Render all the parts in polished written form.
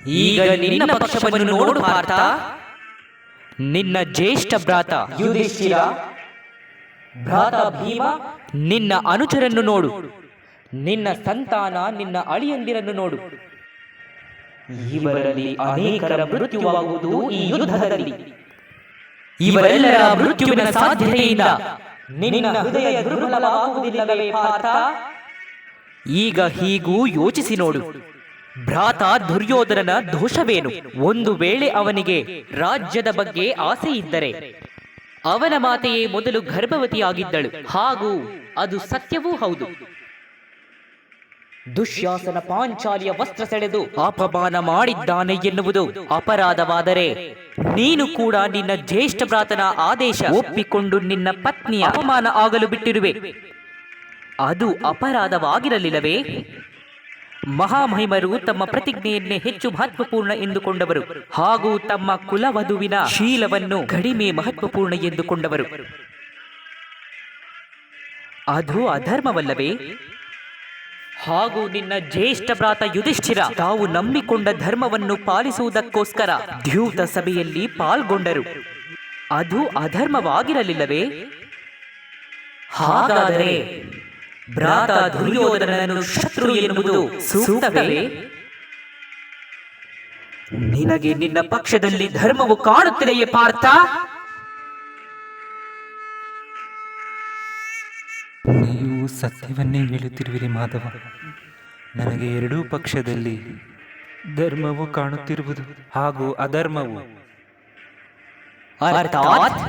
ಈಗ ನಿನ್ನ ಪಕ್ಷವನ್ನು ನೋಡು ಪಾರ್ಥ. ನಿನ್ನ ಜ್ಯೇಷ್ಠ ಭ್ರಾತ ಯುಧಿಷ್ಠಿರ, ಭ್ರಾತ ಭೀಮ, ನಿನ್ನ ಅನುಚರನ್ನು ನೋಡು. ನಿನ್ನ ಸಂತಾನ, ನಿನ್ನ ಅಳಿಯಂದಿರನ್ನು ನೋಡು. ಇವರಲ್ಲಿ ಅನೇಕರ ಮೃತ್ಯುವಾಗುವುದು ಈ ಯುದ್ಧದಲ್ಲಿ. ಇವರೆಲ್ಲರ ಮೃತ್ಯುವಿನ ಸಾಧ್ಯತೆಯಿಂದ ನಿನ್ನ ಹೃದಯ ದುರ್ಬಲವಾಗುವುದಿಲ್ಲವೇ ಪಾರ್ಥ? ಈಗ ಹೀಗೂ ಯೋಚಿಸಿ ನೋಡು. ಭ್ರಾತ ದುರ್ಯೋಧನನ ದೋಷವೇನು? ಒಂದು ವೇಳೆ ಅವನಿಗೆ ರಾಜ್ಯದ ಬಗ್ಗೆ ಆಸೆ ಇದ್ದರೆ ಅವನ ಮಾತೆಯೇ ಮೊದಲು ಗರ್ಭವತಿಯಾಗಿದ್ದಳು, ಹಾಗೂ ಅದು ಸತ್ಯವೂ ಹೌದು. ದುಶ್ಯಾಸನ ಪಾಂಚಾಲಿಯ ವಸ್ತ್ರ ಸೆಳೆದು ಅಪಮಾನ ಮಾಡಿದ್ದಾನೆ ಎನ್ನುವುದು ಅಪರಾಧವಾದರೆ ನೀನು ಕೂಡ ನಿನ್ನ ಜ್ಯೇಷ್ಠ ಭ್ರಾತನ ಆದೇಶ ಒಪ್ಪಿಕೊಂಡು ನಿನ್ನ ಪತ್ನಿಯ ಅಪಮಾನ ಆಗಲು ಬಿಟ್ಟಿರುವೆ. ಅದು ಅಪರಾಧವಾಗಿರಲಿಲ್ಲವೇ? ಮಹಾಮಹಿಮರು ತಮ್ಮ ಪ್ರತಿಜ್ಞೆಯನ್ನೇ ಹೆಚ್ಚು ಮಹತ್ವಪೂರ್ಣ ಎಂದುಕೊಂಡವರು, ಹಾಗೂ ತಮ್ಮ ಕುಲವಧುವಿನ ಶೀಲವನ್ನು ಕಡಿಮೆ ಮಹತ್ವಪೂರ್ಣ ಎಂದುಕೊಂಡವರು. ಅದು ಅಧರ್ಮವಲ್ಲವೇ? ಹಾಗೂ ನಿನ್ನ ಜ್ಯೇಷ್ಠ ಭ್ರಾತ ಯುಧಿಷ್ಠಿರ ತಾವು ನಂಬಿಕೊಂಡ ಧರ್ಮವನ್ನು ಪಾಲಿಸುವುದಕ್ಕೋಸ್ಕರ ದ್ಯೂತ ಸಭೆಯಲ್ಲಿ ಪಾಲ್ಗೊಂಡರು. ಅದು ಅಧರ್ಮವಾಗಿರಲಿಲ್ಲವೇ? ಹಾಗಾದರೆ ಭ್ರಾತ ದುರ್ಯೋಧನನನ್ನು ಶತ್ರು ಎನ್ನುವುದು ಸೂಕ್ತವೇ? ನಿನಗೆ ನಿನ್ನ ಪಕ್ಷದಲ್ಲಿ ಧರ್ಮವು ಕಾಣುತ್ತಿದೆಯೇ ಪಾರ್ಥ? ನೀವು ಸತ್ಯವನ್ನೇ ಹೇಳುತ್ತಿರುವಿರಿ ಮಾಧವ. ನನಗೆ ಎರಡೂ ಪಕ್ಷದಲ್ಲಿ ಧರ್ಮವು ಕಾಣುತ್ತಿರುವುದು ಹಾಗೂ ಅಧರ್ಮವು. ಅರ್ಥಾತ್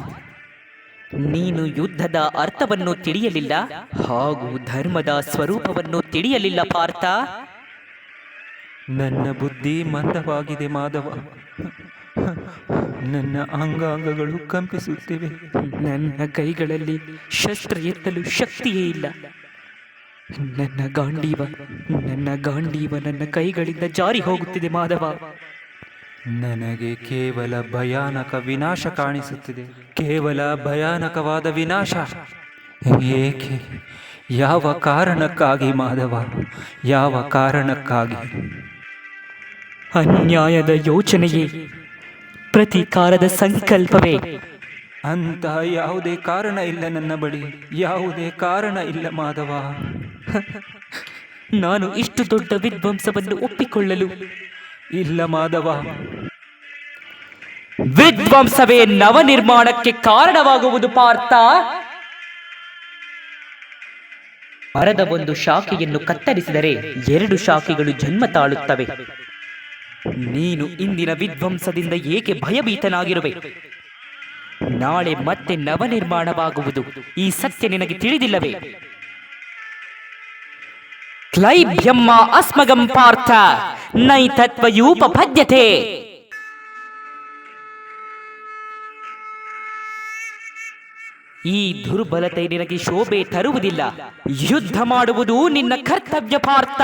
ನೀನು ಯುದ್ಧದ ಅರ್ಥವನ್ನು ತಿಳಿಯಲಿಲ್ಲ ಹಾಗೂ ಧರ್ಮದ ಸ್ವರೂಪವನ್ನು ತಿಳಿಯಲಿಲ್ಲ ಪಾರ್ಥ. ನನ್ನ ಬುದ್ಧಿ ಮಂದವಾಗಿದೆ ಮಾಧವ. ನನ್ನ ಅಂಗಾಂಗಗಳು ಕಂಪಿಸುತ್ತಿವೆ. ನನ್ನ ಕೈಗಳಲ್ಲಿ ಶಸ್ತ್ರ ಎತ್ತಲು ಶಕ್ತಿಯೇ ಇಲ್ಲ. ನನ್ನ ಗಾಂಡೀವ ನನ್ನ ಕೈಗಳಿಂದ ಜಾರಿ ಹೋಗುತ್ತಿದೆ ಮಾಧವ. ನನಗೆ ಕೇವಲ ಭಯಾನಕ ವಿನಾಶ ಕಾಣಿಸುತ್ತಿದೆ. ಕೇವಲ ಭಯಾನಕವಾದ ವಿನಾಶ. ಏಕೆ? ಯಾವ ಕಾರಣಕ್ಕಾಗಿ ಮಾಧವ? ಯಾವ ಕಾರಣಕ್ಕಾಗಿ? ಅನ್ಯಾಯದ ಯೋಚನೆಯೇ ಪ್ರತೀಕಾರದ ಸಂಕಲ್ಪವೇ. ಅಂತಹ ಯಾವುದೇ ಕಾರಣ ಇಲ್ಲ ನನ್ನ ಬಳಿ. ಯಾವುದೇ ಕಾರಣ ಇಲ್ಲ ಮಾಧವ. ನಾನು ಇಷ್ಟು ದೊಡ್ಡ ವಿಧ್ವಂಸವನ್ನು ಒಪ್ಪಿಕೊಳ್ಳಲು ಇಲ್ಲ ಮಾಧವ. ವಿಧ್ವಂಸವೇ ನವನಿರ್ಮಾಣಕ್ಕೆ ಕಾರಣವಾಗುವುದು ಪಾರ್ಥ. ಮರದ ಒಂದು ಶಾಖೆಯನ್ನು ಕತ್ತರಿಸಿದರೆ ಎರಡು ಶಾಖೆಗಳು ಜನ್ಮ ತಾಳುತ್ತವೆ. ನೀನು ಇಂದಿನ ವಿಧ್ವಂಸದಿಂದ ಏಕೆ ಭಯಭೀತನಾಗಿರುವೆ? ನಾಳೆ ಮತ್ತೆ ನವನಿರ್ಮಾಣವಾಗುವುದು. ಈ ಸತ್ಯ ನಿನಗೆ ತಿಳಿದಿಲ್ಲವೇ? ಕ್ಲೈಬ್ಯಮ್ಮ ಅಸ್ಮಗಂ ಪಾರ್ಥ ನೈತತ್ವಯೂಪಪದ್ಯತೆ. ಈ ದುರ್ಬಲತೆ ನಿನಗೆ ಶೋಭೆ ತರುವುದಿಲ್ಲ. ಯುದ್ಧ ಮಾಡುವುದು ನಿನ್ನ ಕರ್ತವ್ಯ ಪಾರ್ಥ.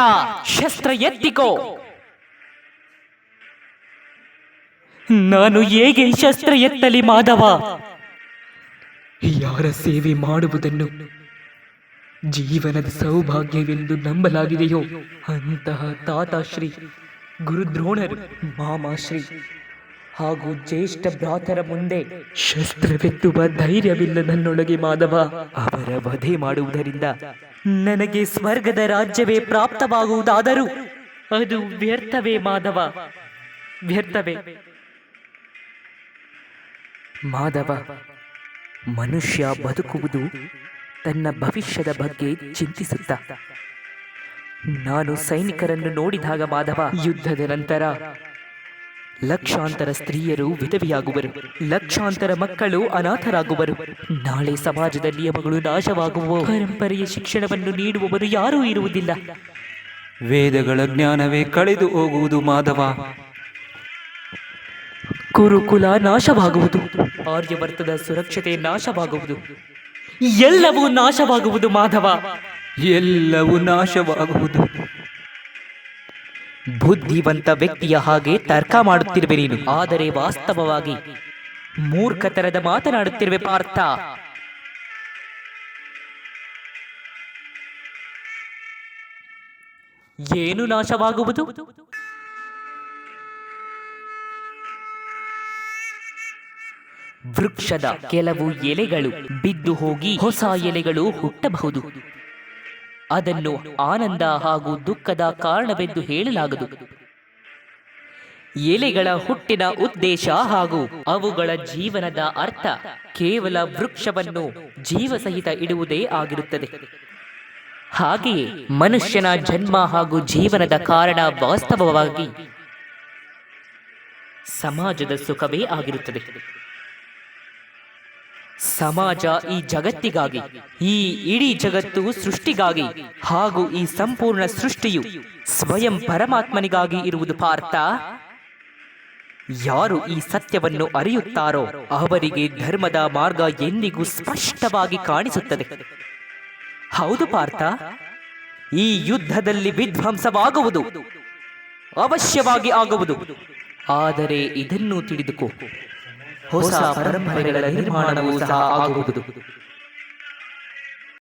ಶಸ್ತ್ರ ಎತ್ತಿಕೋ. ನಾನು ಹೇಗೆ ಶಸ್ತ್ರ ಎತ್ತಲಿ ಮಾಧವ? ಯಾರ ಸೇವೆ ಮಾಡುವುದನ್ನು ಜೀವನದ ಸೌಭಾಗ್ಯವೆಂದು ನಂಬಲಾಗಿದೆಯೋ ಅಂತಹ ತಾತಾಶ್ರೀ, ಗುರುದ್ರೋಣರು, ಮಾಮಾಶ್ರೀ ಹಾಗೂ ಜ್ಯೇಷ್ಠ ಭ್ರಾತರ ಮುಂದೆ ಶಸ್ತ್ರವೆತ್ತುವ ಧೈರ್ಯವಿಲ್ಲ ನನ್ನೊಳಗೆ ಮಾಧವ. ಅವರ ವಧೆ ಮಾಡುವುದರಿಂದ ನನಗೆ ಸ್ವರ್ಗದ ರಾಜ್ಯವೇ ಪ್ರಾಪ್ತವಾಗುವುದಾದರೂ ಅದು ವ್ಯರ್ಥವೇ ಮಾಧವ, ವ್ಯರ್ಥವೇ. ಮಾಧವ, ಮನುಷ್ಯ ಬದುಕುವುದು ತನ್ನ ಭವಿಷ್ಯದ ಬಗ್ಗೆ ಚಿಂತಿಸುತ್ತ. ನಾನು ಸೈನಿಕರನ್ನು ನೋಡಿದಾಗ ಮಾಧವ, ಯುದ್ಧದ ನಂತರ ಲಕ್ಷಾಂತರ ಸ್ತ್ರೀಯರು ವಿಧವೆಯಾಗುವರು, ಲಕ್ಷಾಂತರ ಮಕ್ಕಳು ಅನಾಥರಾಗುವರು. ನಾಳೆ ಸಮಾಜದ ನಿಯಮಗಳು ನಾಶವಾಗುವ, ಪರಂಪರೆಯ ಶಿಕ್ಷಣವನ್ನು ನೀಡುವವರು ಯಾರೂ ಇರುವುದಿಲ್ಲ. ವೇದಗಳ ಜ್ಞಾನವೇ ಕಳೆದು ಹೋಗುವುದು ಮಾಧವ. ಕುರುಕುಲ ನಾಶವಾಗುವುದು, ಆರ್ಯವರ್ತದ ಸುರಕ್ಷತೆ ನಾಶವಾಗುವುದು, ಎಲ್ಲವೂ ನಾಶವಾಗುವುದು ಮಾಧವ. ಎಲ್ಲವೂ ನಾಶವಾಗುವುದು. ಬುದ್ಧಿವಂತ ವ್ಯಕ್ತಿಯ ಹಾಗೆ ತರ್ಕ ಮಾಡುತ್ತಿರುವೆ ನೀನು, ಆದರೆ ವಾಸ್ತವವಾಗಿ ಮೂರ್ಖತನದ ಮಾತನಾಡುತ್ತಿರುವೆ ಪಾರ್ಥ. ಏನು ನಾಶವಾಗುವುದು? ವೃಕ್ಷದ ಕೆಲವು ಎಲೆಗಳು ಬಿದ್ದು ಹೋಗಿ ಹೊಸ ಎಲೆಗಳು ಹುಟ್ಟಬಹುದು. ಅದನ್ನು ಆನಂದ ಹಾಗೂ ದುಃಖದ ಕಾರಣವೆಂದು ಹೇಳಲಾಗದು. ಎಲೆಗಳ ಹುಟ್ಟಿನ ಉದ್ದೇಶ ಹಾಗೂ ಅವುಗಳ ಜೀವನದ ಅರ್ಥ ಕೇವಲ ವೃಕ್ಷವನ್ನು ಜೀವಸಹಿತ ಇಡುವುದೇ ಆಗಿರುತ್ತದೆ. ಹಾಗೆಯೇ ಮನುಷ್ಯನ ಜನ್ಮ ಹಾಗೂ ಜೀವನದ ಕಾರಣ ವಾಸ್ತವವಾಗಿ ಸಮಾಜದ ಸುಖವೇ ಆಗಿರುತ್ತದೆ. ಸಮಾಜ ಈ ಜಗತ್ತಿಗಾಗಿ, ಈ ಇಡೀ ಜಗತ್ತು ಸೃಷ್ಟಿಗಾಗಿ ಹಾಗೂ ಈ ಸಂಪೂರ್ಣ ಸೃಷ್ಟಿಯು ಸ್ವಯಂ ಪರಮಾತ್ಮನಿಗಾಗಿ ಇರುವುದು ಪಾರ್ಥ. ಯಾರು ಈ ಸತ್ಯವನ್ನು ಅರಿಯುತ್ತಾರೋ ಅವರಿಗೆ ಧರ್ಮದ ಮಾರ್ಗ ಎಂದಿಗೂ ಸ್ಪಷ್ಟವಾಗಿ ಕಾಣಿಸುತ್ತದೆ. ಹೌದು ಪಾರ್ಥ, ಈ ಯುದ್ಧದಲ್ಲಿ ವಿಧ್ವಂಸವಾಗುವುದು ಅವಶ್ಯವಾಗಿ ಆಗುವುದು. ಆದರೆ ಇದನ್ನು ತಿಳಿದುಕೋ, ಹೊಸ ಪರಂಪರೆಗಳ ನಿರ್ಮಾಣವೂ ಸಹ ಆಗುವುದು.